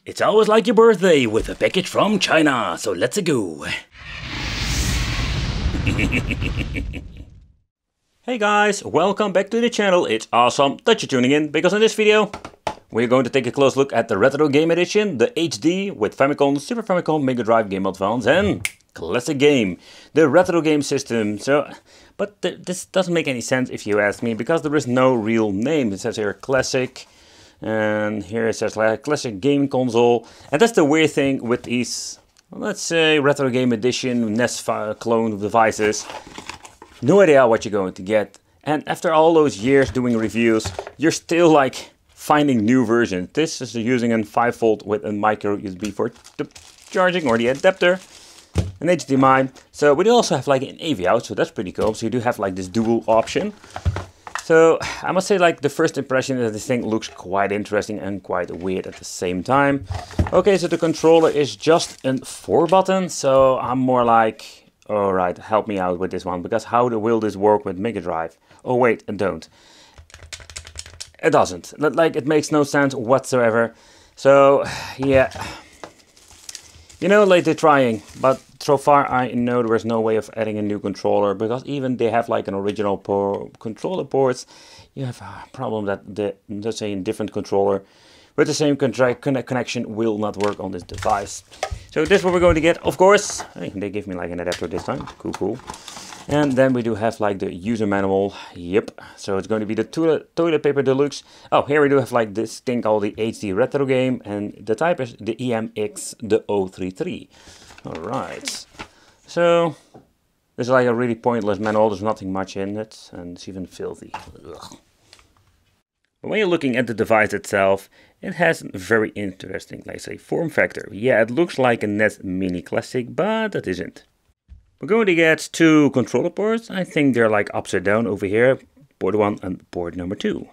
It's always like your birthday with a package from China, so let's go. Hey guys, welcome back to the channel. It's awesome that you're tuning in, because in this video we're going to take a close look at the Retro Game Edition, the HD with Famicom, Super Famicom, Mega Drive, Game Boy Advance and Classic Game, the Retro Game System. But this doesn't make any sense if you ask me, because there is no real name. It says here Classic, and here it says like Classic Game Console, and that's the weird thing with these, let's say, Retro Game Edition NES clone devices. No idea what you're going to get, and after all those years doing reviews, you're still like finding new versions. This is using a 5V with a micro USB for the charging or the adapter, an HDMI. So we do also have like an AV out, so that's pretty cool. So you do have like this dual option. So I must say, like, the first impression is that this thing looks quite interesting and quite weird at the same time. Okay, so the controller is just a 4-button, so I'm more like, alright, help me out with this one, because how will this work with Mega Drive? Oh wait, it don't. It doesn't. Like, it makes no sense whatsoever. So, yeah. You know, like, they're trying, but so far I know there is no way of adding a new controller, because even they have like an original controller ports, you have a problem that let's say a different controller with the same connection will not work on this device. So this is what we're going to get, of course. Hey, they give me like an adapter this time, cool. And then we do have like the user manual, yep. So it's going to be the toilet paper deluxe. Oh, here we do have like this thing called the HD Retro Game, and the type is the EMX, the 033. Alright, so this is like a really pointless manual, there's nothing much in it, and it's even filthy. Ugh. But when you're looking at the device itself, it has a very interesting, let's say, form factor. Yeah, it looks like a NES Mini Classic, but that isn't. We're going to get two controller ports. I think they're like upside down over here, port 1 and port number 2.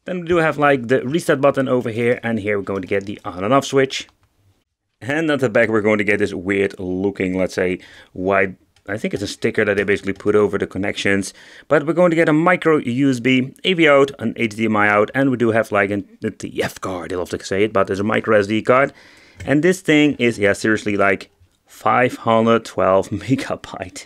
Then we do have like the reset button over here, and here we're going to get the on and off switch. And at the back we're going to get this weird looking, let's say, white, I think it's a sticker that they basically put over the connections. But we're going to get a micro USB, AV out, an HDMI out, and we do have like a TF card, I love to say it, but there's a micro SD card. And this thing is, yeah, seriously like 512 megabyte.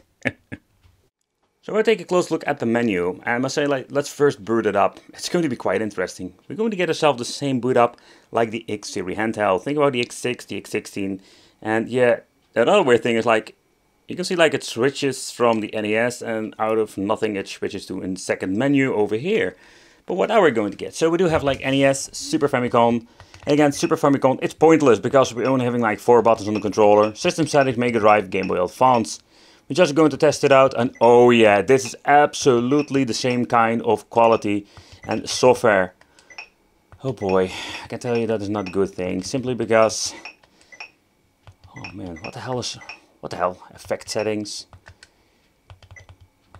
So we'll take a close look at the menu. I must say, like, let's first boot it up. It's going to be quite interesting. We're going to get ourselves the same boot up like the X series handheld. Think about the X6, the X16. And yeah, another weird thing is like, you can see like it switches from the NES, and out of nothing it switches to a second menu over here. But what are we going to get? So we do have like NES, Super Famicom. And again, Super Famicom, it's pointless because we're only having like 4 buttons on the controller. System settings, Mega Drive, Game Boy Advance. We're just going to test it out, and oh yeah, this is absolutely the same kind of quality and software. Oh boy, I can tell you that is not a good thing, simply because, oh man, what the hell, effect settings,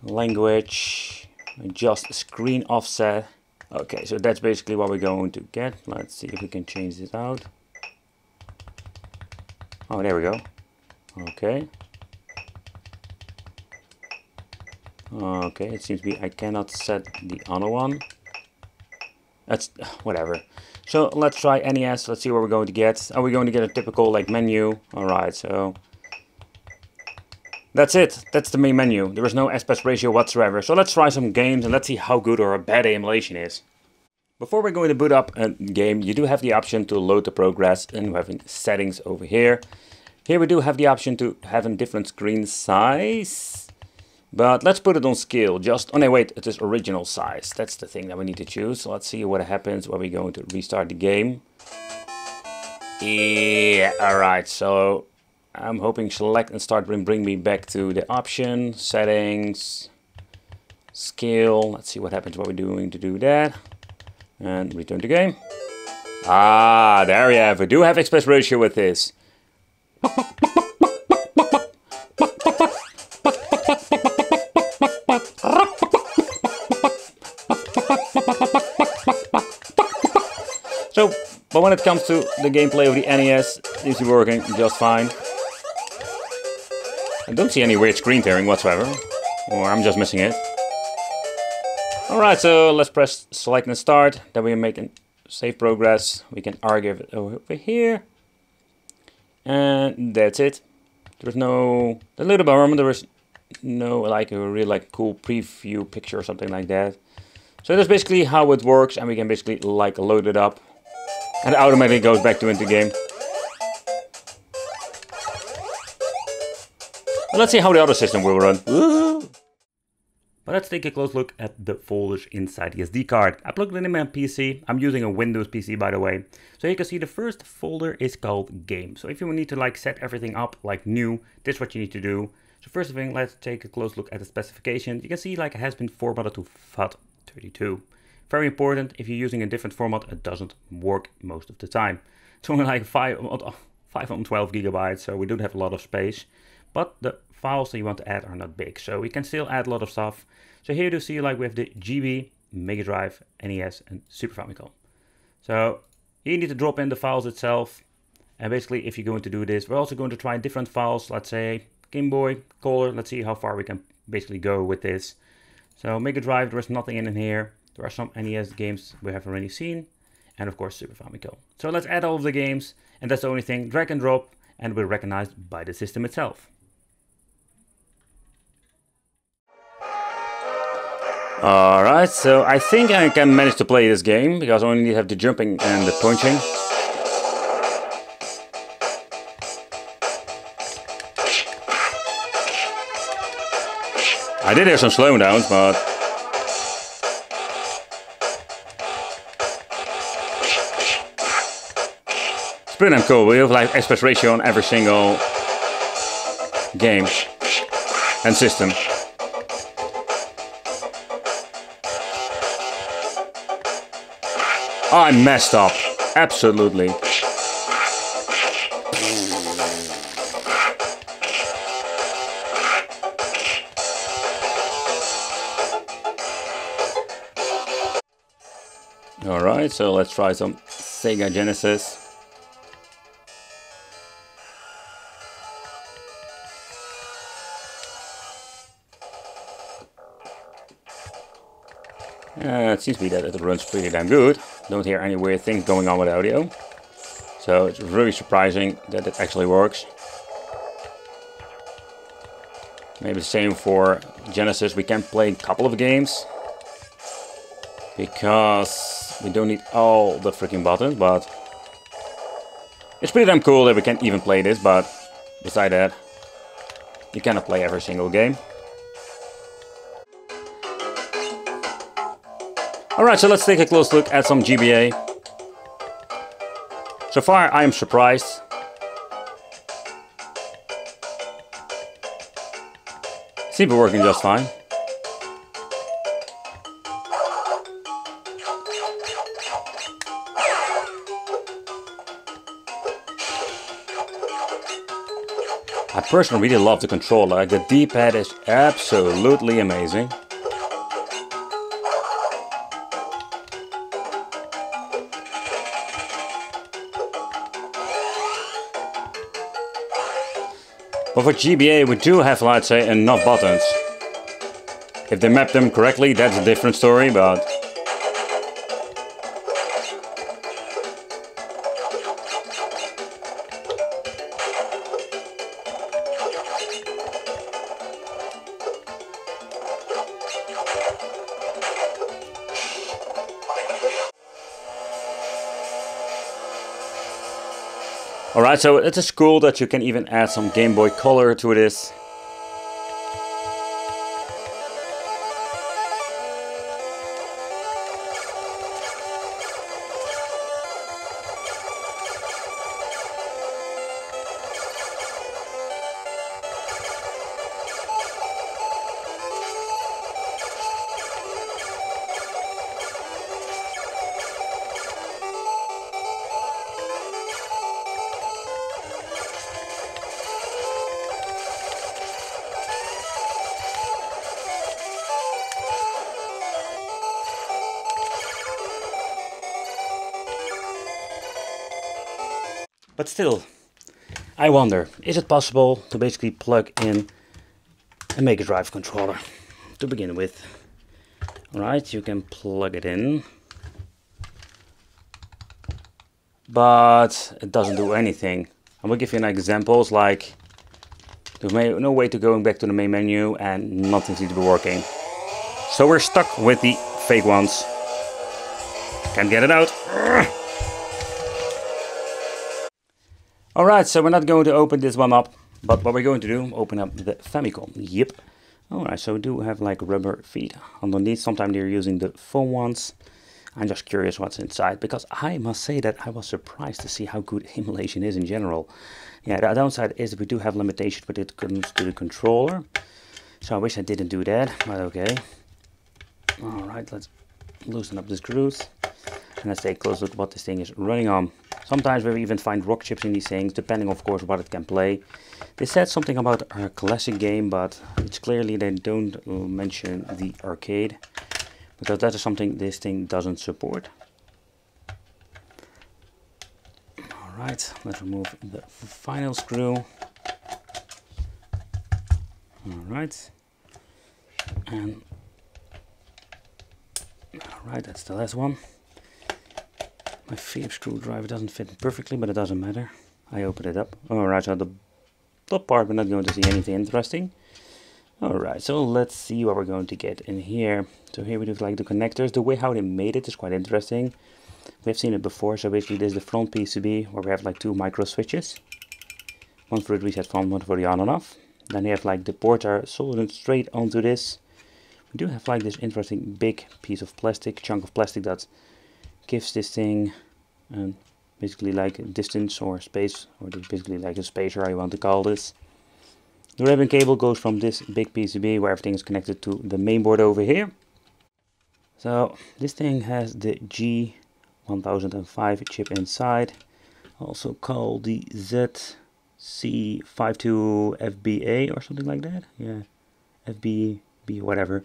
language, adjust screen offset. Okay, so that's basically what we're going to get. Let's see if we can change this out. Oh, there we go. Okay. Okay, it seems to be I cannot set the other one. That's whatever. So let's try NES. Let's see what we're going to get. Are we going to get a typical like menu? Alright, so that's it. That's the main menu. There is no aspect ratio whatsoever. So let's try some games and let's see how good or bad the emulation is. Before we're going to boot up a game, you do have the option to load the progress, and we have settings over here. Here we do have the option to have a different screen size. But let's put it on scale, oh no, wait, it is original size. That's the thing that we need to choose. So let's see what happens when we're going to restart the game. Yeah, alright, so I'm hoping select and start will bring me back to the option, settings, scale. Let's see what happens when we're doing to do that. And return to game. Ah, there we have it. We do have aspect ratio with this. So, but when it comes to the gameplay of the NES, it seems to be working just fine. I don't see any weird screen tearing whatsoever, or I'm just missing it. Alright, so let's press select and start, then we make an save progress. We can archive it over here. And that's it. There's no, a little bit, there is no like a really like cool preview picture or something like that. So that's basically how it works, and we can basically like load it up. And it automatically goes back to into game. But let's see how the other system will run. Woo! But let's take a close look at the folders inside the SD card. I plugged it in my PC. I'm using a Windows PC, by the way. So you can see the first folder is called Game. So if you need to like set everything up like new, this is what you need to do. So first thing, let's take a close look at the specification. You can see like it has been formatted to FAT32. Very important, if you're using a different format, it doesn't work most of the time. It's only like 512 gigabytes, so we don't have a lot of space. But the files that you want to add are not big, so we can still add a lot of stuff. So here you see like we have the GB, Mega Drive, NES, and Super Famicom. So you need to drop in the files itself. And basically, if you're going to do this, we're also going to try different files. Let's say Game Boy, Color. Let's see how far we can basically go with this. So Mega Drive, there is nothing in here. There are some NES games we have already seen, and of course Super Famicom. So let's add all of the games, and that's the only thing. Drag and drop, and we're recognized by the system itself. Alright, so I think I can manage to play this game, because I only need to have the jumping and the punching. I did have some slowdowns, but it's pretty damn cool. We have like aspect ratio on every single game and system. I messed up. Absolutely. Alright, so let's try some Sega Genesis. It seems to be that it runs pretty damn good. Don't hear any weird things going on with audio. So it's really surprising that it actually works. Maybe the same for Genesis. We can play a couple of games, because we don't need all the freaking buttons, but it's pretty damn cool that we can even play this, but beside that, you cannot play every single game. Alright, so let's take a close look at some GBA. So far, I am surprised. Seems to be working just fine. I personally really love the controller. Like, the D-pad is absolutely amazing. But for GBA we do have, let's say, enough buttons. If they map them correctly, that's a different story, but alright, so it is cool that you can even add some Game Boy Color to this. But still, I wonder, is it possible to basically plug in a Mega Drive controller to begin with? Alright, you can plug it in. but it doesn't do anything. I will give you an examples, like there's no way to going back to the main menu and nothing seems to be working. So we're stuck with the fake ones. Can't get it out. Alright, so we're not going to open this one up, but what we're going to do, open up the Famicom. Yep. Alright, so we do have like rubber feet underneath. Sometimes they're using the foam ones. I'm just curious what's inside, because I must say that I was surprised to see how good emulation is in general. Yeah, the downside is that we do have limitations when it comes to the controller. So I wish I didn't do that, but okay. Alright, let's loosen up the screws. And let's take a close look at what this thing is running on. Sometimes we even find rock chips in these things, depending of course what it can play. They said something about a classic game, but it's clearly they don't mention the arcade, because that is something this thing doesn't support. Alright, let's remove the final screw. Alright. And alright, that's the last one. My Phillips screwdriver doesn't fit perfectly, but it doesn't matter. I open it up. Alright, so the top part we're not going to see anything interesting. Alright, so let's see what we're going to get in here. So here we do like the connectors. The way how they made it is quite interesting. We've seen it before. So basically this is the front PCB where we have like two micro switches. One for the reset front, one for the on and off. Then you have like the ports are soldered straight onto this. We do have like this interesting big piece of plastic, chunk of plastic that gives this thing basically like a distance or space, or basically like a spacer, how you want to call this. The ribbon cable goes from this big PCB where everything is connected to the main board over here. So this thing has the G1005 chip inside, also called the ZC52FBA or something like that. Yeah, FB, whatever.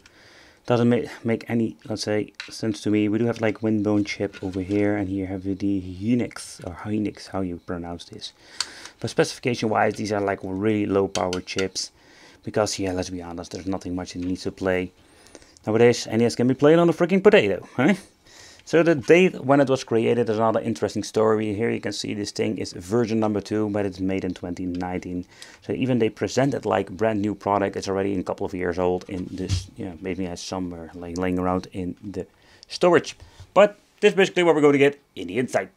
Doesn't make any, let's say, sense to me. We do have like Windbone chip over here, and here have the Unix or Hynix, how you pronounce this. But specification wise, these are like really low power chips, because yeah, let's be honest, there's nothing much it needs to play. Nowadays NES can be played on a freaking potato, huh? So the date when it was created is another interesting story. Here you can see this thing is version number 2, but it's made in 2019. So even they present it like brand new product, it's already a couple of years old in this, yeah, maybe has somewhere like laying around in the storage. But this is basically what we're going to get in the inside.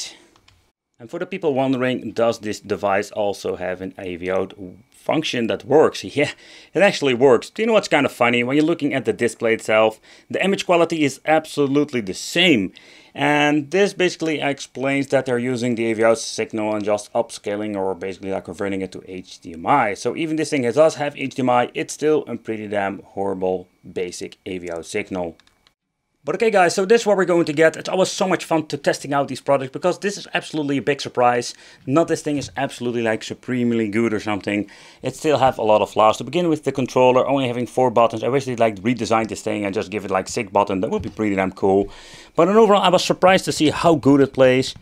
And for the people wondering, does this device also have an AV out function that works? Yeah, it actually works. Do you know what's kind of funny? When you're looking at the display itself, the image quality is absolutely the same. And this basically explains that they're using the AV out signal and just upscaling, or basically like converting it to HDMI. So even this thing does have HDMI, it's still a pretty damn horrible basic AV out signal. But okay guys, so this is what we're going to get. It's always so much fun to testing out these products, because this is absolutely a big surprise. Not this thing is absolutely like supremely good or something. It still have a lot of flaws. To begin with, the controller only having 4 buttons. I wish they'd like redesign this thing and just give it like 6 buttons. That would be pretty damn cool. But in overall, I was surprised to see how good it plays.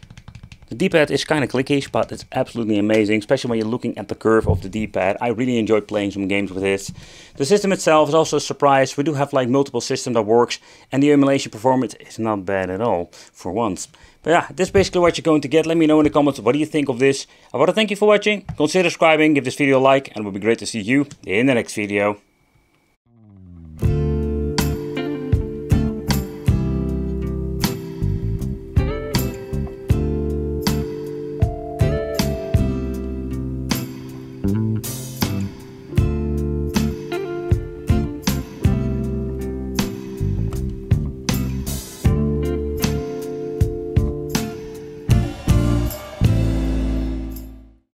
The D-pad is kind of clickish, but it's absolutely amazing, especially when you're looking at the curve of the D-pad. I really enjoyed playing some games with this. The system itself is also a surprise. We do have like multiple systems that works, and the emulation performance is not bad at all, for once. But yeah, this is basically what you're going to get. Let me know in the comments, what do you think of this? I want to thank you for watching. Consider subscribing, give this video a like, and it would be great to see you in the next video.